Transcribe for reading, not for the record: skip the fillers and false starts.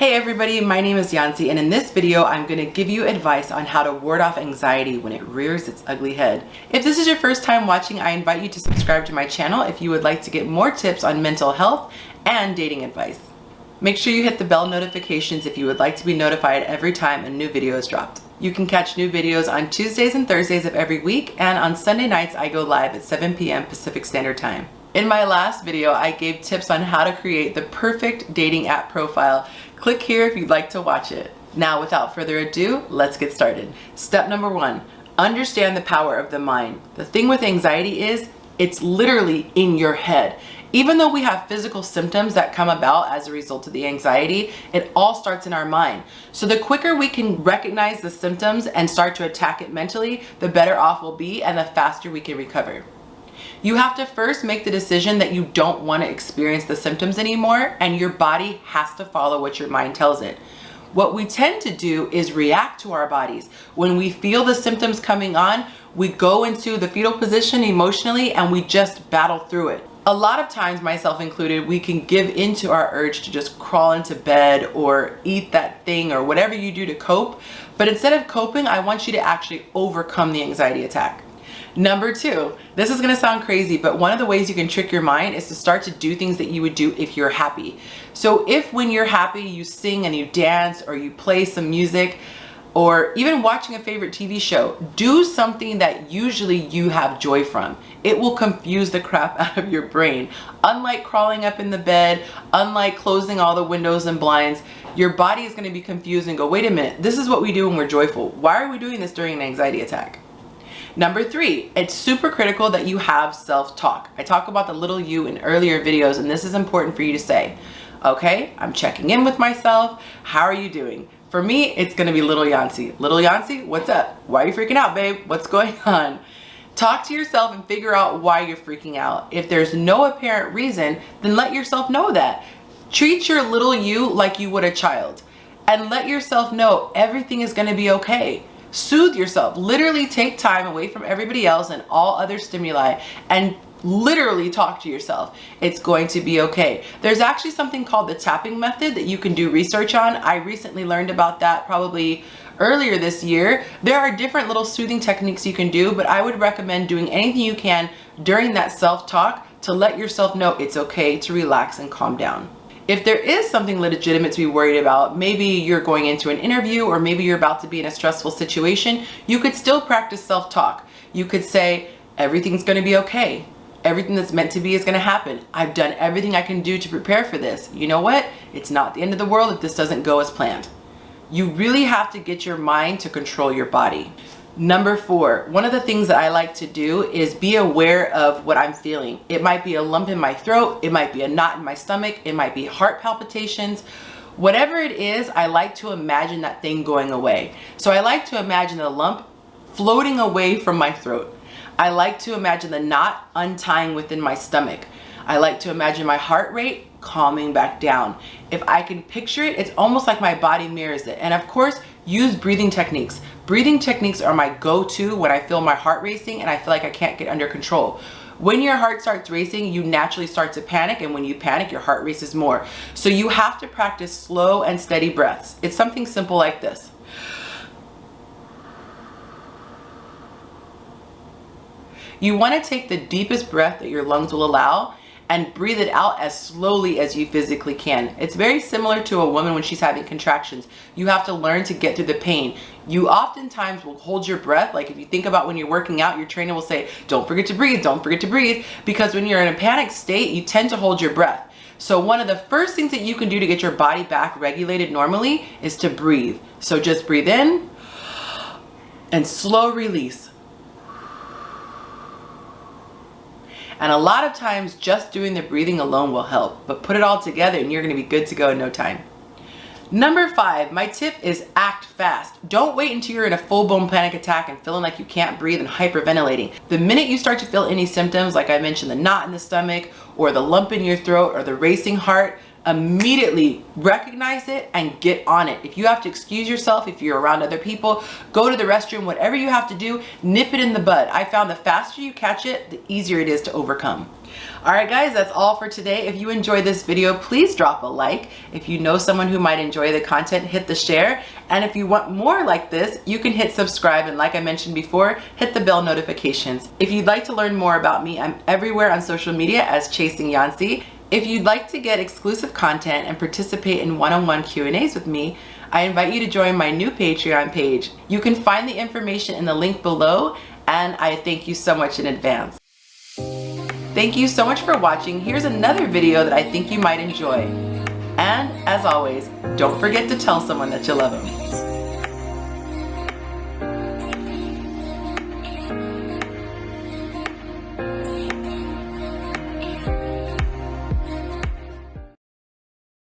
Hey everybody, my name is Yonci, and in this video I'm going to give you advice on how to ward off anxiety when it rears its ugly head. If this is your first time watching, I invite you to subscribe to my channel if you would like to get more tips on mental health and dating advice. Make sure you hit the bell notifications if you would like to be notified every time a new video is dropped. You can catch new videos on Tuesdays and Thursdays of every week, and on Sunday nights I go live at 7 p.m. Pacific Standard Time. In my last video, I gave tips on how to create the perfect dating app profile. Click here if you'd like to watch it. Now, without further ado, let's get started. Step number 1, understand the power of the mind. The thing with anxiety is it's literally in your head. Even though we have physical symptoms that come about as a result of the anxiety, it all starts in our mind. So the quicker we can recognize the symptoms and start to attack it mentally, the better off we'll be and the faster we can recover. You have to first make the decision that you don't want to experience the symptoms anymore, and your body has to follow what your mind tells it. What we tend to do is react to our bodies. When we feel the symptoms coming on, we go into the fetal position emotionally and we just battle through it. A lot of times, myself included, we can give into our urge to just crawl into bed or eat that thing or whatever you do to cope. But instead of coping, I want you to actually overcome the anxiety attack. Number 2, this is going to sound crazy, but one of the ways you can trick your mind is to start to do things that you would do if you're happy. So if when you're happy you sing and you dance or you play some music or even watching a favorite TV show, do something that usually you have joy from. It will confuse the crap out of your brain. Unlike crawling up in the bed, unlike closing all the windows and blinds, your body is going to be confused and go, wait a minute, this is what we do when we're joyful. Why are we doing this during an anxiety attack? Number 3, it's super critical that you have self-talk. I talk about the little you in earlier videos, and this is important for you to say. Okay, I'm checking in with myself. How are you doing? For me, it's gonna be little Yonci. Little Yonci, what's up? Why are you freaking out, babe? What's going on? Talk to yourself and figure out why you're freaking out. If there's no apparent reason, then let yourself know that. Treat your little you like you would a child, and let yourself know everything is gonna be okay. Soothe yourself. Literally take time away from everybody else and all other stimuli and literally talk to yourself. It's going to be okay. There's actually something called the tapping method that you can do research on. I recently learned about that probably earlier this year. There are different little soothing techniques you can do, but I would recommend doing anything you can during that self-talk to let yourself know it's okay to relax and calm down. If there is something legitimate to be worried about, maybe you're going into an interview or maybe you're about to be in a stressful situation, you could still practice self-talk. You could say, everything's going to be okay. Everything that's meant to be is going to happen. I've done everything I can do to prepare for this. You know what? It's not the end of the world if this doesn't go as planned. You really have to get your mind to control your body. Number 4, one of the things that I like to do is be aware of what I'm feeling. It might be a lump in my throat, it might be a knot in my stomach, it might be heart palpitations. Whatever it is, I like to imagine that thing going away. So I like to imagine the lump floating away from my throat. I like to imagine the knot untying within my stomach. I like to imagine my heart rate calming back down. If I can picture it, it's almost like my body mirrors it. And of course, use breathing techniques. Breathing techniques are my go-to when I feel my heart racing and I feel like I can't get under control. When your heart starts racing, you naturally start to panic, and when you panic, your heart races more. So you have to practice slow and steady breaths. It's something simple like this. You want to take the deepest breath that your lungs will allow and breathe it out as slowly as you physically can. It's very similar to a woman when she's having contractions. You have to learn to get through the pain. You oftentimes will hold your breath. Like if you think about when you're working out, your trainer will say, don't forget to breathe, don't forget to breathe. Because when you're in a panic state, you tend to hold your breath. So one of the first things that you can do to get your body back regulated normally is to breathe. So just breathe in and slow release. And a lot of times just doing the breathing alone will help, but put it all together and you're going to be good to go in no time. Number 5, my tip is act fast. Don't wait until you're in a full-blown panic attack and feeling like you can't breathe and hyperventilating. The minute you start to feel any symptoms, like I mentioned, the knot in the stomach or the lump in your throat or the racing heart, immediately recognize it and get on it. If you have to excuse yourself, if you're around other people, go to the restroom, whatever you have to do, nip it in the bud. I found the faster you catch it, the easier it is to overcome. All right, guys, that's all for today. If you enjoyed this video, please drop a like. If you know someone who might enjoy the content, hit the share. And if you want more like this, you can hit subscribe. And like I mentioned before, hit the bell notifications. If you'd like to learn more about me, I'm everywhere on social media as Chasing Yonci. If you'd like to get exclusive content and participate in one-on-one Q&As with me, I invite you to join my new Patreon page. You can find the information in the link below, and I thank you so much in advance. Thank you so much for watching. Here's another video that I think you might enjoy. And as always, don't forget to tell someone that you love them.